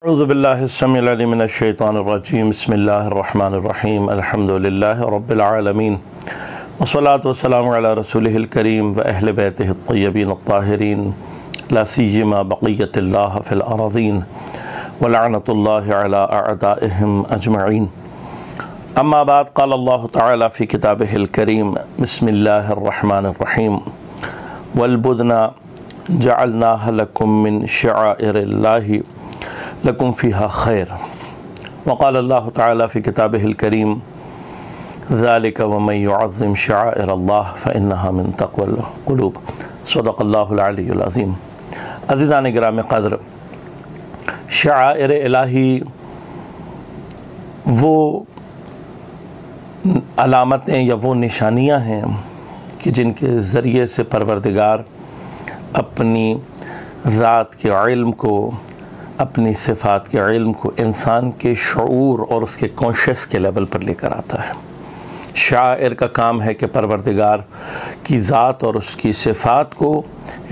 اعوذ باللہ السمیع العلیم من الشیطان الرجیم بسم اللہ الرحمن الرحیم الحمدللہ رب العالمین والصلاة والسلام علی رسولہ الکریم و اہل بیتہ الطیبین الطاہرین لا سیما بقیت اللہ فی الارضین ولعنت اللہ علی اعدائہم اجمعین اما بعد قال اللہ تعالی فی کتابہ الکریم بسم اللہ الرحمن الرحیم والبدن جعلناها لکم من شعائر اللہ لکم فیہا خیر وقال اللہ تعالی فی کتابہ الکریم ذالک ومن یعظم شعائر اللہ فإنہا من تقوی القلوب صدق اللہ العلی العظیم۔ عزیزان گرامی قدر، شعائر الہی وہ علامتیں یا وہ نشانیاں ہیں کہ جن کے ذریعے سے پروردگار اپنی ذات کے علم کو، اپنی صفات کے علم کو انسان کے شعور اور اس کے کانشیس کے لیول پر لے کر آتا ہے۔ شاعر کا کام ہے کہ پروردگار کی ذات اور اس کی صفات کو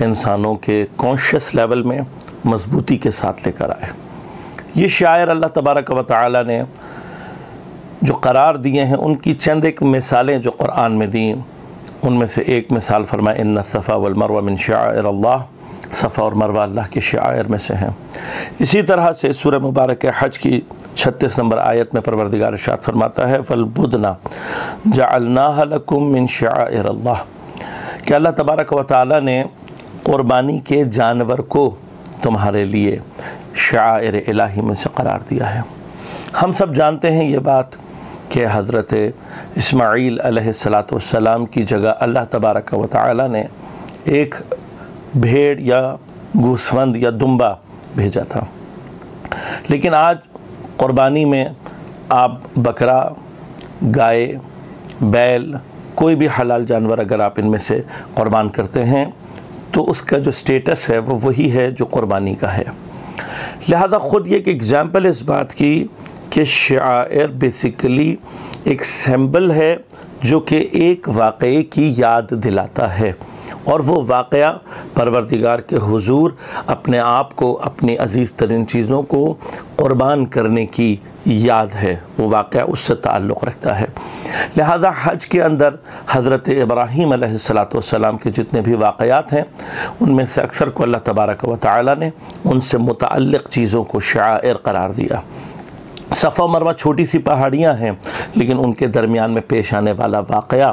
انسانوں کے کانشیس لیول میں مضبوطی کے ساتھ لے کر آئے۔ یہ شاعر اللہ تبارک و تعالی نے جو قرار دیے ہیں، ان کی چند ایک مثالیں جو قرآن میں دیں، ان میں سے ایک مثال فرمائے ان الصفا والمروہ من شعائر اللہ، صفا اور مروہ اللہ کے شعائر میں سے ہیں۔ اسی طرح سے سورہ مبارک حج کی 36 نمبر آیت میں پروردگار ارشاد فرماتا ہے فَالْبُدْنَ جَعَلْنَاهَا لَكُم مِّن شَعَائِرِ اللَّهِ کہ اللہ تبارک و تعالی نے قربانی کے جانور کو تمہارے لیے شعائر الہی میں سے قرار دیا ہے۔ ہم سب جانتے ہیں یہ بات کہ حضرت اسماعیل علیہ السلام کی جگہ اللہ تبارک و تعالی نے ایک بھیڑ یا گوسفند یا دمبا بھیجا تھا، لیکن آج قربانی میں آپ بکرا، گائے، بیل، کوئی بھی حلال جانور اگر آپ ان میں سے قربان کرتے ہیں تو اس کا جو سٹیٹس ہے وہ وہی ہے جو قربانی کا ہے۔ لہذا خود یہ ایک ایگزامپل اس بات کی کہ شعائر بیسیکلی ایک سمبل ہے جو کہ ایک واقعے کی یاد دلاتا ہے، اور وہ واقعہ پروردگار کے حضور اپنے آپ کو، اپنی عزیز ترین چیزوں کو قربان کرنے کی یاد ہے، وہ واقعہ اس سے تعلق رکھتا ہے۔ لہذا حج کے اندر حضرت ابراہیم علیہ السلام کے جتنے بھی واقعات ہیں ان میں سے اکثر کو اللہ تبارک و تعالی نے ان سے متعلق چیزوں کو شعائر قرار دیا۔ صفا و مروہ چھوٹی سی پہاڑیاں ہیں، لیکن ان کے درمیان میں پیش آنے والا واقعہ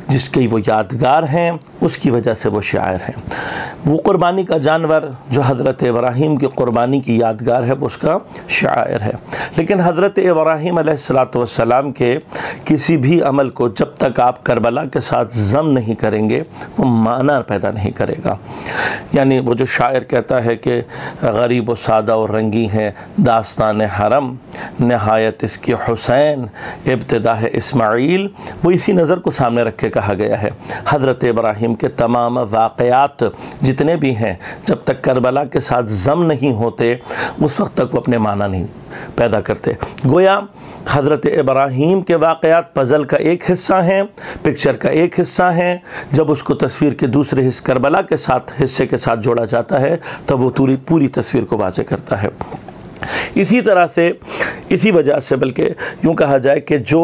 جس کی وہ یادگار ہیں، اس کی وجہ سے وہ شاعر ہیں۔ وہ قربانی کا جانور جو حضرت ابراہیم کی قربانی کی یادگار ہے وہ اس کا شاعر ہے، لیکن حضرت ابراہیم علیہ السلام کے کسی بھی عمل کو جب تک آپ کربلا کے ساتھ ضم نہیں کریں گے وہ معنی پیدا نہیں کرے گا۔ یعنی وہ جو شاعر کہتا ہے کہ غریب و سادہ اور رنگی ہے داستان حرم، نہایت اس کی حسین ابتدا ہے اسماعیل، وہ اسی نظر کو سامنے رکھ کے کہا گیا ہے۔ حضرت ابراہیم کے تمام واقعات جتنے بھی ہیں جب تک کربلا کے ساتھ ضم نہیں ہوتے اس وقت تک وہ اپنے معنی نہیں پیدا کرتے۔ گویا حضرت ابراہیم کے واقعات پزل کا ایک حصہ ہیں، پکچر کا ایک حصہ ہیں، جب اس کو تصویر کے دوسرے حصے کربلا کے حصے کے ساتھ جوڑا جاتا ہے تب وہ پوری تصویر کو واضح کرتا ہے۔ اسی طرح سے، اسی وجہ سے بلکہ یوں کہا جائے کہ جو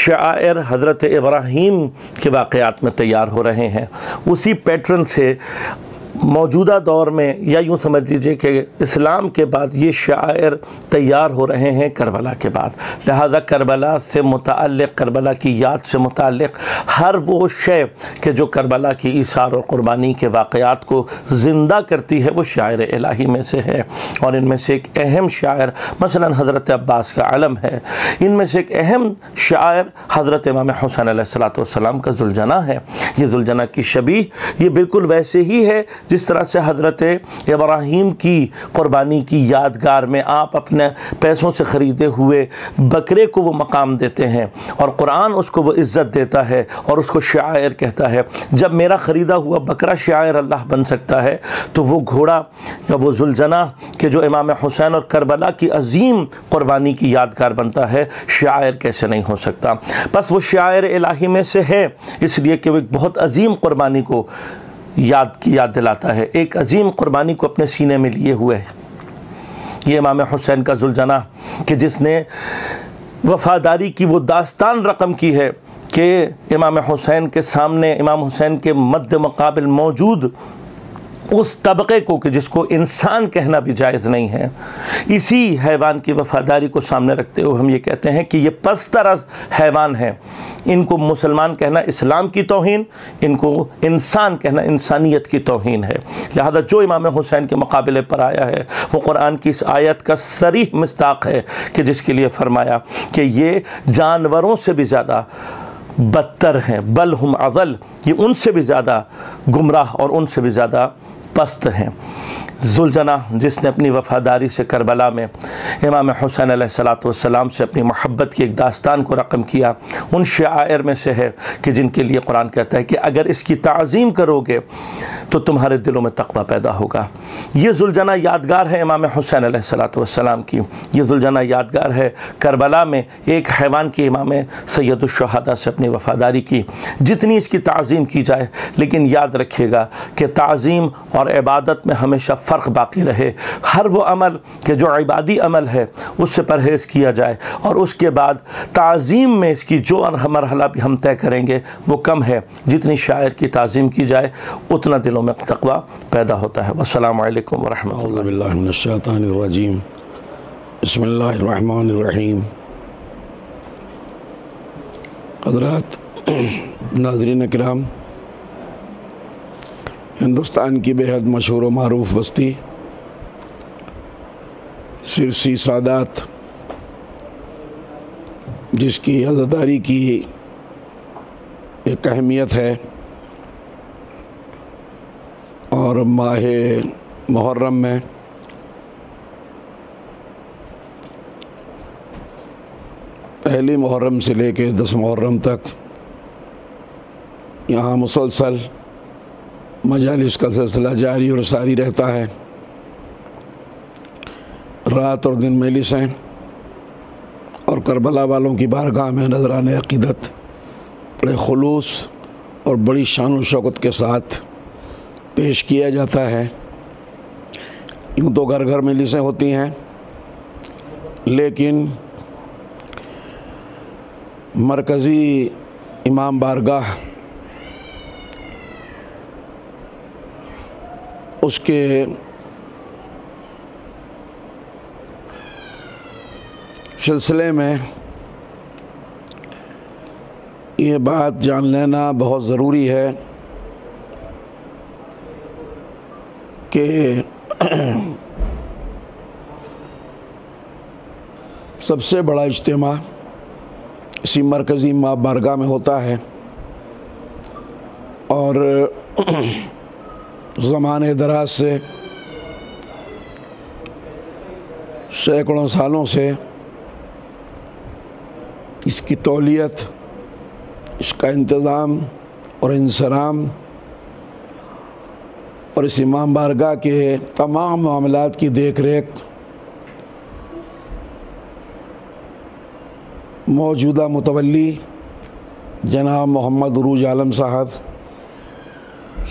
شعائر حضرت ابراہیم کے واقعات میں تیار ہو رہے ہیں اسی پیٹرن سے موجودہ دور میں، یا یوں سمجھ لیجئے کہ اسلام کے بعد یہ شعائر تیار ہو رہے ہیں کربلا کے بعد۔ لہذا کربلا سے متعلق، کربلا کی یاد سے متعلق ہر وہ شے کہ جو کربلا کی ایثار اور قربانی کے واقعات کو زندہ کرتی ہے وہ شاعر الہی میں سے ہے، اور ان میں سے ایک اہم شاعر مثلا حضرت عباس کا علم ہے، ان میں سے ایک اہم شاعر حضرت امام حسین علیہ السلام کا ذوالجناح ہے۔ یہ ذوالجناح کی شبیہ یہ بالکل ویسے ہی ہے جس طرح سے حضرت ابراہیم کی قربانی کی یادگار میں آپ اپنے پیسوں سے خریدے ہوئے بکرے کو وہ مقام دیتے ہیں، اور قرآن اس کو وہ عزت دیتا ہے اور اس کو شاعر کہتا ہے۔ جب میرا خریدا ہوا بکرا شاعر اللہ بن سکتا ہے تو وہ گھوڑا یا وہ ذوالجناح کہ جو امام حسین اور کربلا کی عظیم قربانی کی یادگار بنتا ہے، شاعر کیسے نہیں ہو سکتا؟ بس وہ شاعر الہی میں سے ہے اس لیے کہ وہ ایک بہت عظیم قربانی کو یاد دلاتا ہے، ایک عظیم قربانی کو اپنے سینے میں لیے ہوئے ہے۔ یہ امام حسین کا ذوالجناح کہ جس نے وفاداری کی وہ داستان رقم کی ہے کہ امام حسین کے سامنے، امام حسین کے مد مقابل موجود اس طبقے کو کہ جس کو انسان کہنا بھی جائز نہیں ہے، اسی حیوان کی وفاداری کو سامنے رکھتے ہوئے ہم یہ کہتے ہیں کہ یہ پستر از حیوان ہیں، ان کو مسلمان کہنا اسلام کی توہین، ان کو انسان کہنا انسانیت کی توہین ہے۔ لہذا جو امام حسین کے مقابلے پر آیا ہے وہ قرآن کی اس آیت کا صریح مصداق ہے کہ جس کے لیے فرمایا کہ یہ جانوروں سے بھی زیادہ بدتر ہیں، بل ہم اضل، یہ ان سے بھی زیادہ گمراہ اور ان سے بھی زیادہ پست ہیں۔ ذوالجناح جس نے اپنی وفاداری سے کربلا میں امام حسین علیہ السلام سے اپنی محبت کی ایک داستان کو رقم کیا، ان شعائر میں سے ہے کہ جن کے لیے قرآن کہتا ہے کہ اگر اس کی تعظیم کرو گے تو تمہارے دلوں میں تقوی پیدا ہوگا۔ یہ ذوالجناح یادگار ہے امام حسین علیہ السلام کی، یہ ذوالجناح یادگار ہے کربلا میں ایک حیوان کی امام سید الشہداء سے اپنی وفاداری کی۔ جتنی اس کی تعظیم کی جائے، لیکن یاد رکھیے گا کہ تعظیم اور عبادت میں ہمیشہ فرق باقی رہے۔ ہر وہ عمل کہ جو عبادی عمل ہے اس سے پرہیز کیا جائے، اور اس کے بعد تعظیم میں اس کی جو مرحلہ بھی ہم طے کریں گے وہ کم ہے۔ جتنی شاعر کی تعظیم کی جائے اتنا دلوں میں تقوی پیدا ہوتا ہے۔ والسلام علیکم ورحمۃ اللہ۔ اعوذ باللہ من الشیطان الرجیم، بسم اللہ الرحمن الرحیم۔ حضرات ناظرین کرام، ہندوستان کی بے حد مشہور و معروف بستی سرسی سادات، جس کی عزاداری کی ایک اہمیت ہے، اور ماہ محرم میں پہلی محرم سے لے کے 10 محرم تک یہاں مسلسل مجالس کا سلسلہ جاری اور ساری رہتا ہے۔ رات اور دن مجلسیں، اور کربلا والوں کی بارگاہ میں نذران عقیدت بڑے خلوص اور بڑی شان و شوکت کے ساتھ پیش کیا جاتا ہے۔ یوں تو گھر گھر مجلسیں ہوتی ہیں، لیکن مرکزی امام بارگاہ اس کے سلسلے میں یہ بات جان لینا بہت ضروری ہے کہ سب سے بڑا اجتماع اسی مرکزی امام بارگاہ میں ہوتا ہے، اور زمانے دراز سے سینکڑوں سالوں سے اس کی تولیت، اس کا انتظام اور انصرام، اور اس امام بارگاہ کے تمام معاملات کی دیکھ ریکھ موجودہ متولی جناب محمد عروج عالم صاحب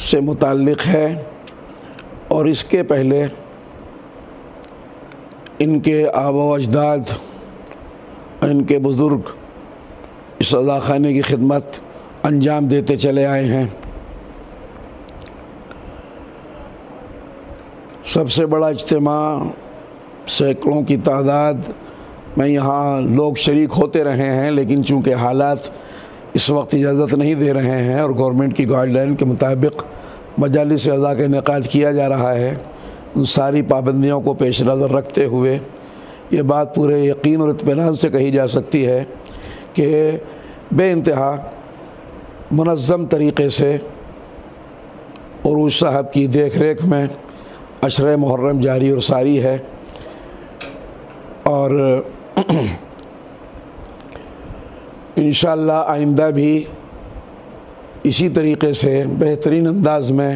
سے متعلق ہے، اور اس کے پہلے ان کے آبا و اجداد، ان کے بزرگ اس عزاخانے کی خدمت انجام دیتے چلے آئے ہیں۔ سب سے بڑا اجتماع، سینکڑوں کی تعداد میں یہاں لوگ شریک ہوتے رہے ہیں، لیکن چونکہ حالات اس وقت اجازت نہیں دے رہے ہیں اور گورنمنٹ کی گائیڈ لائن کے مطابق مجالس اعضاء کا انعقاد کیا جا رہا ہے، ان ساری پابندیوں کو پیش نظر رکھتے ہوئے یہ بات پورے یقین اور اطمینان سے کہی جا سکتی ہے کہ بے انتہا منظم طریقے سے عروج صاحب کی دیکھ ریکھ میں عشرہ محرم جاری اور ساری ہے، اور انشاءاللہ آئندہ بھی اسی طریقے سے بہترین انداز میں،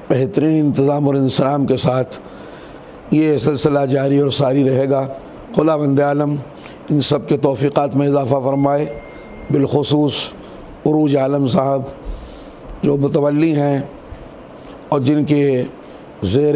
بہترین انتظام اور انصرام کے ساتھ یہ سلسلہ جاری اور ساری رہے گا۔ خداوند عالم ان سب کے توفیقات میں اضافہ فرمائے، بالخصوص عروج عالم صاحب جو متولی ہیں اور جن کے زیر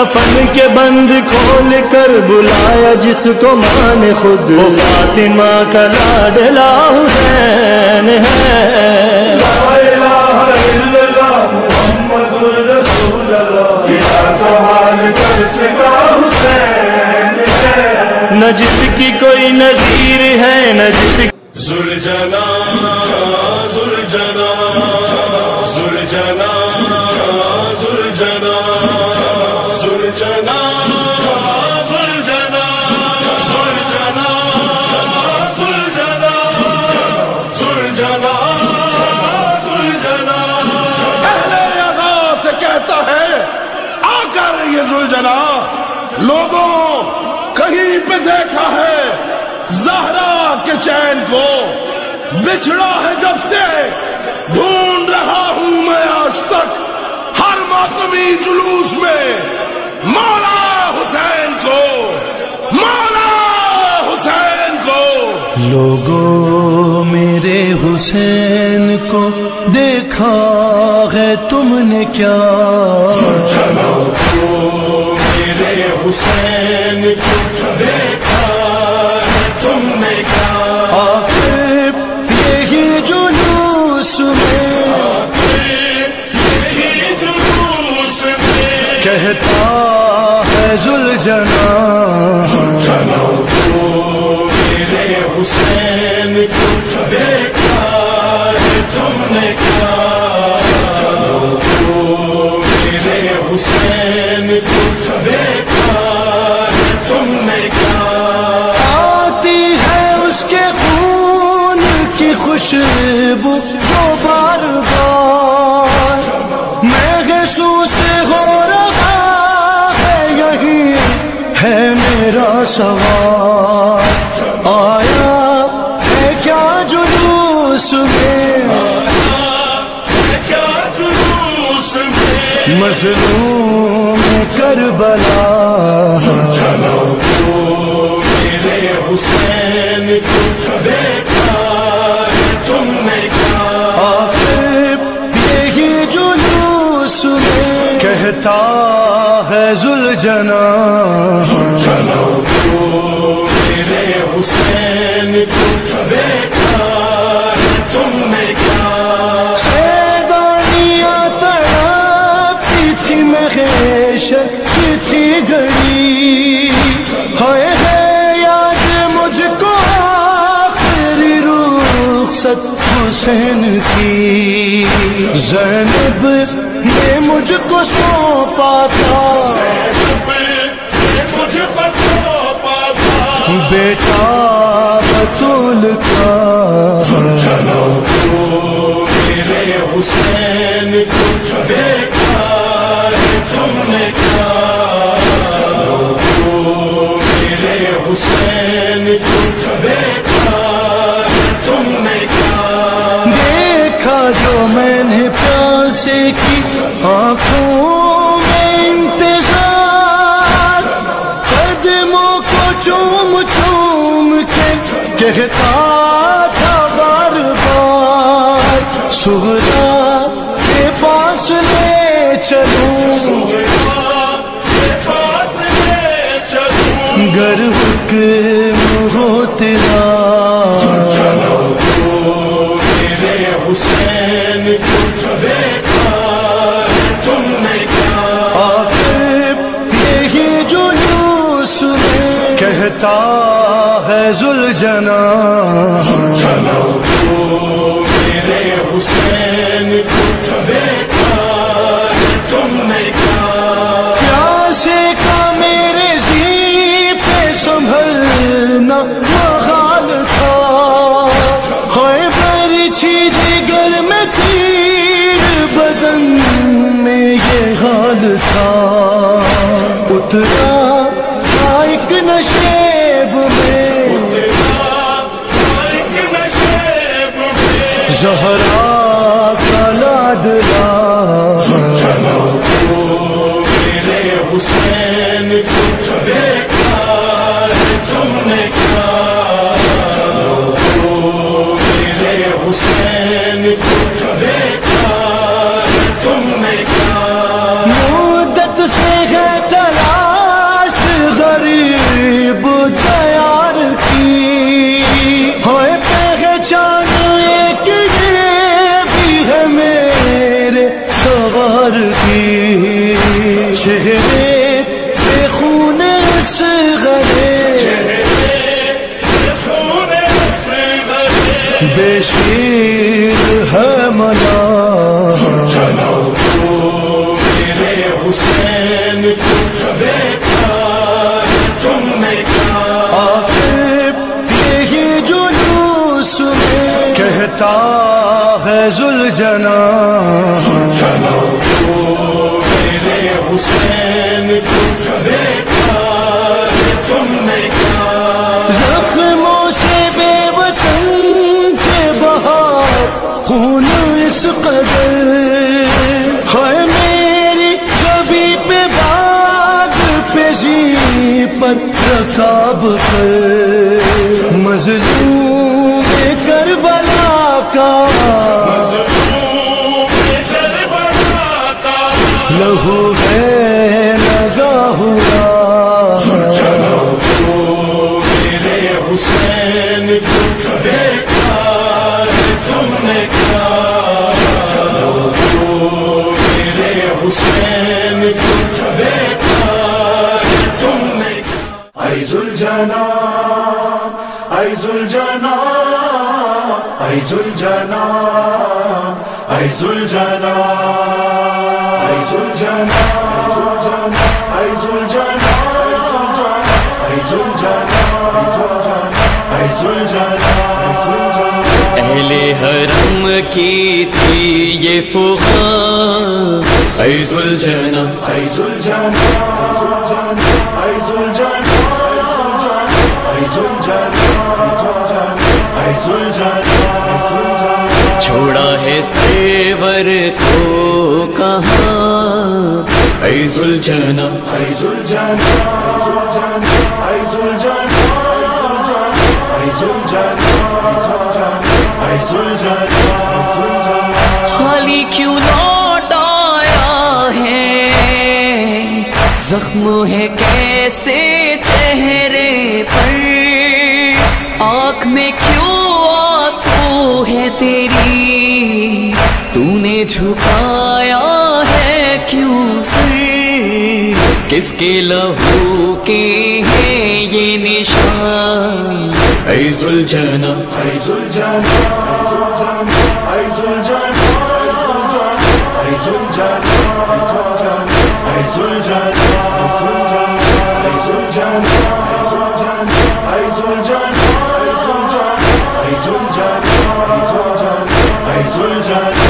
کفن کے بند کھول کر بلایا جس کو ماں نے خود، وہ فاطمہ کا لاڈلا حسین ہے۔ لا الہ الا اللہ محمد الرسول اللہ، کیا کمال ترس کا حسین ہے، نہ جس کی کوئی نظیر ہے نہ جس کی ذوالجنا ذوالجنا ذوالجنا ذوالجنا ذوالجنا ذوالجنا ذوالجنا ذوالجنا ذوالجنا اہل عزا سے کہتا ہے آ کر یہ ذوالجنا، لوگوں کہیں پہ دیکھا ہے زہرا کے چین کو، بچھڑا ہے جب سے ڈھونڈ رہا ہوں میں آج تک ہر ماتمی جلوس میں مولا حسین کو، مولا حسین کو۔ لوگوں میرے حسین کو دیکھا ہے تم نے کیا، میرے حسین کو دیکھا ہے تم نے کیا، آخر یہی جلوس میں یہی جلوس میں کہتا ہے ذوالجنا، میرے حسین کو دیکھا ہے تم نے کیا، میرے حسین کو دیکھا ہے تم نے کیا، آتی ہے اس کے خون کی خوشبو جو بار بار محسوس ہو رہا ہے، یہی ہے میرا سوال، آیا ہے کیا جلوس میں کیا جلوس میں مظلوم کربلا، میرے حسین کو دیکھا ہے تم نے کیا، آخر یہی جلوس میں کہتا ہے ذوالجنا، میرے حسین کو دیکھا ہے تم نے کیا، سیدانیاں تڑپتی تھی محشر کی تھی گھڑی، ہے یاد مجھ کو آخری رخصت حسین کی، زینب نے مجھ کو سونپا تھا مجھ پر سونپا تھا، بیٹا بطول کا، میرے حسین کو دیکھا ہے تم نے کیا، میرے حسین کو دیکھا ہے تم نے کیا، دیکھا جو میں نے پیاسے کی آنکھوں میں انتظار، قدموں کو چوم چوم کے کہتا تھا بار بار، صغرا کے پاس لے چلوں گر حکم ہو تیرا، میرے حسین کو دیکھا ہے تم نے کیا، آخر یہی جلوس میں کہتا ہے ذوالجنا، میرے حسین کو دیکھا ہے تم نے کیا، پیاسے کا میرے ذی پہ سنبھلنا محال تھا، برچھی جگر میں تیر بدن میں یہ حال تھا، اترا ایک نشیب میں زہرا کا لادلا، میرے حسین کو دیکھا ہے تم نے کیا، میرے حسین کو دیکھا ہے تم نے کیا، مدت سے ہے چہرے پہ خون سے غرے بے شیر ہے منا حسین تم نے آخر یہی جلوس میں کہتا ہے ذوالجنا حسین تم نے زخموں سے بے وطن کے بہا خون اس قدر ہے میری چھوی پہ باد پہ جی پر رکاب کر مظلوم کربلا کا لہو ہے لگا ہوا حسین تم نے حسین تم نے ای ذوالجنا ای ذوالجنا ای ذوالجنا ای ذوالجنا ای ذوالجنا ای ذوالجنا ای ذوالجنا ای ذوالجنا اہل حرم کی تھی یہ فغان اے ذوالجنا ای ذوالجنا ای ذوالجنا ای ذوالجنا ای ذوالجنا چھوڑا ہے سیور کو کہاں اے ذوالجنا ای ذوالجنا ای ذوالجنا ای ذوالجنا ای ذوالجنا خالی کیوں لوٹ آیا ہے زخم ہے کیسے چہرے پر آنکھ میں کیوں آنسو ہے تیری تو نے جھکایا ہے کیوں سر کس کے لہو کے ہیں یہ نشان اے ذوالجنا ای ذوالجنا ای ذوالجنا ای ذوالجنا ای ذوالجنا ای ذوالجنا ای ذوالجنا ای ذوالجنا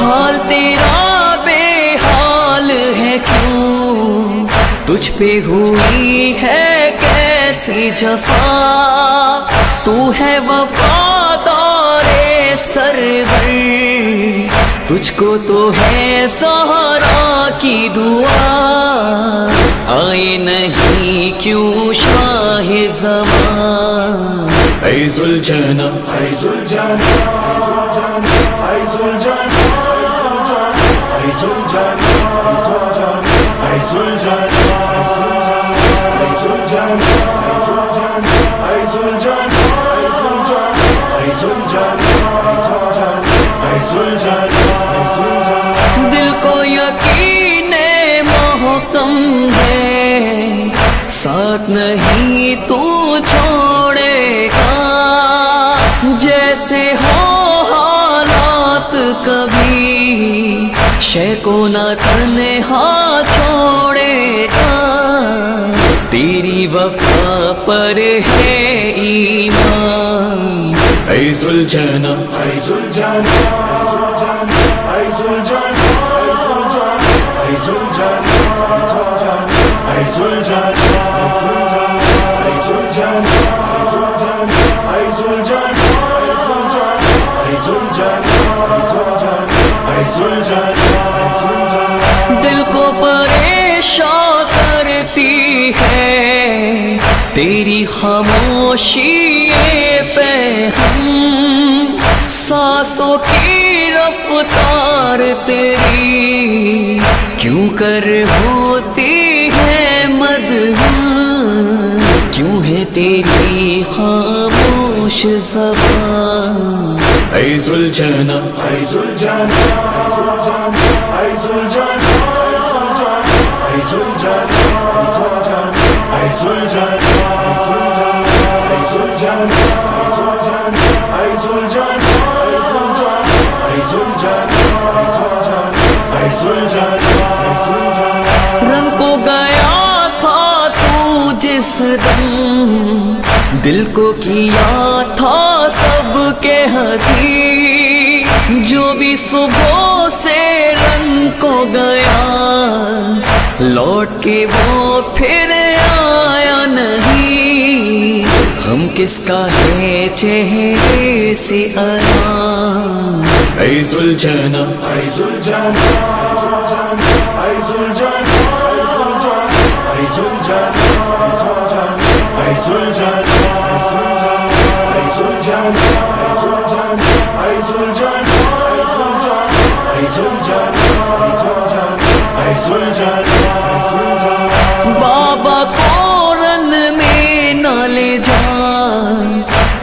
حال تیرا بے حال ہے کیوں تجھ پہ ہوئی ہے کیسی جفا تو ہے وفادار سرور تجھ کو تو ہے سہارا کی دعا آئے نہیں کیوں شاہ زمان اے ذوالجنا ای ذوالجنا ای ذوالجنا ای ذوالجنا ای ذوالجنا ای ذوالجنا ای ذوالجنا ای ذوالجنا دل کو یقین محکم ہے ساتھ نہیں تو چھوڑے گا جیسے ہو حالات کبھی شے کو نہ تنہا چھوڑے گا تیری وفا پر ہے ایمان اے ذوالجنا ای ذوالجنا ای ذوالجنا ای ذوالجنا ای ذوالجنا ای ذوالجنا ای ذوالجنا ای ذوالجنا دل کو پریشان کرتی ہے تیری خاموشی پہ ہم سانسوں کی رفتار تیری کیوں کر ہوتی ہے مدہوش کیوں ہے تیری خاموش زبان اے ذوالجنا ای ذوالجنا ای ذوالجنا رنگ کو گیا تھا تو جس دم دل کو کیا تھا سب کے حسین جو بھی صبح سے رنگ کو گیا لوٹ کے وہ پھر آیا نہیں ہم کس کا ہے چہرے سے آرام اے زلجھانا اے زلجھانا اے زلجھانا اے زلجھانا اے زلجھانا اے زلجھانا اے زلجھانا اے زلجھانا بابا کو رن میں نہ لے جا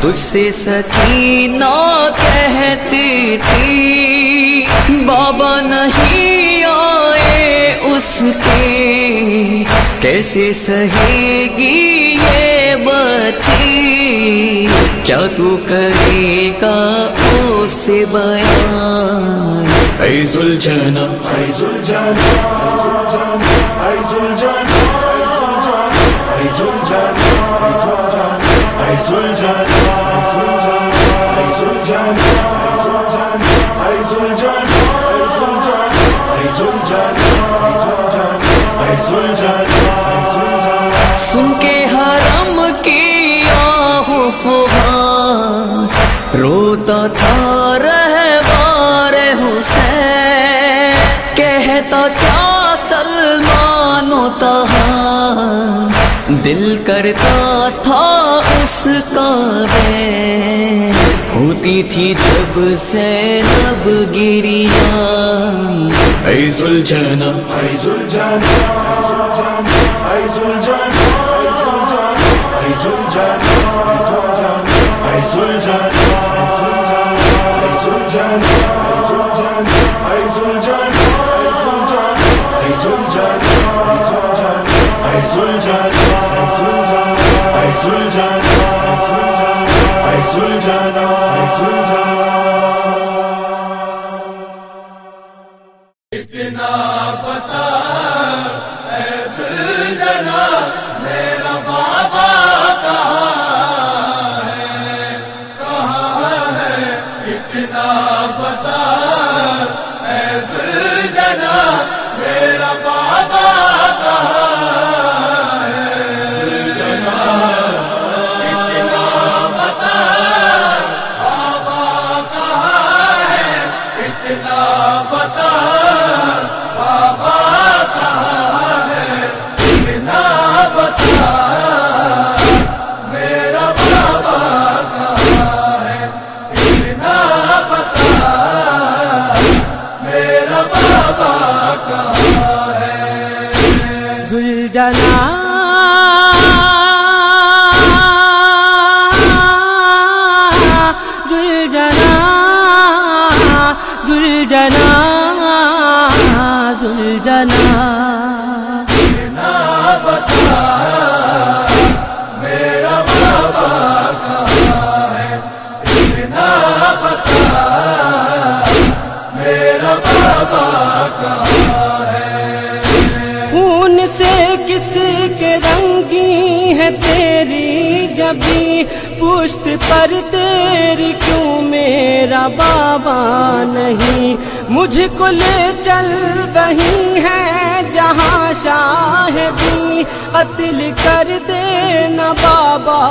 تجھ سے سکینہ کہتی تھی بابا نہیں آئے اس کے کیسے سہے گی یہ بچی کیا تو کرے گا اس سے بیان اے زلجھانا اے زلجھانا اے زلجھانا اے زلجھانا اے زلجھانا اے زلجھانا اے زلجھانا اے زلجھانا سن کے حرم کی آہ و فغان روتا تھا رہبار حسین کہتا کیا سلمان و طہا دل کرتا تھا اس کا بین ہوتی تھی جب زینب گریاں اے زلجھانا اے زلجھانا اے زلجھانا اے زلجھانا اے زلجھانا اے زلجھانا اے زلجھانا اے زلجھانا اے زلجھانا اے زلجھانا اے زلجھانا اتنا پتا اے زلجھانا میرا بابا کہاں ہے اتنا پتا اے زلجھانا میرا بابا زلجھانا زلجھانا زلجھانا زلجھانا میرا بابا کہاں ہے اتنا پتا میرا بابا کہاں ہے خون سے کس کے رنگی ہے تیری جبھی پشت پر تیری کیوں میرا بابا نہیں مجھ کو لے چل وہیں ہے جہاں شاہدی قتل کر دینا بابا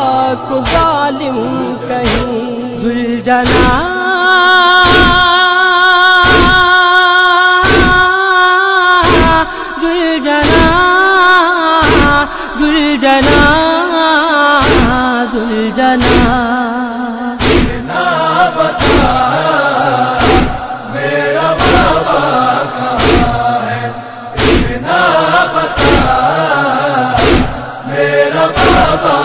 کو ظالم کہیں زلجھانا زلجھانا زلجھانا زلجھانا میرا بابا کہاں ہے اتنا پتا میرا بابا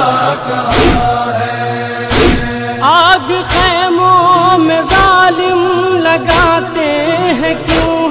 کہاں ہے آگ خیموں میں ظالم لگاتے ہیں کیوں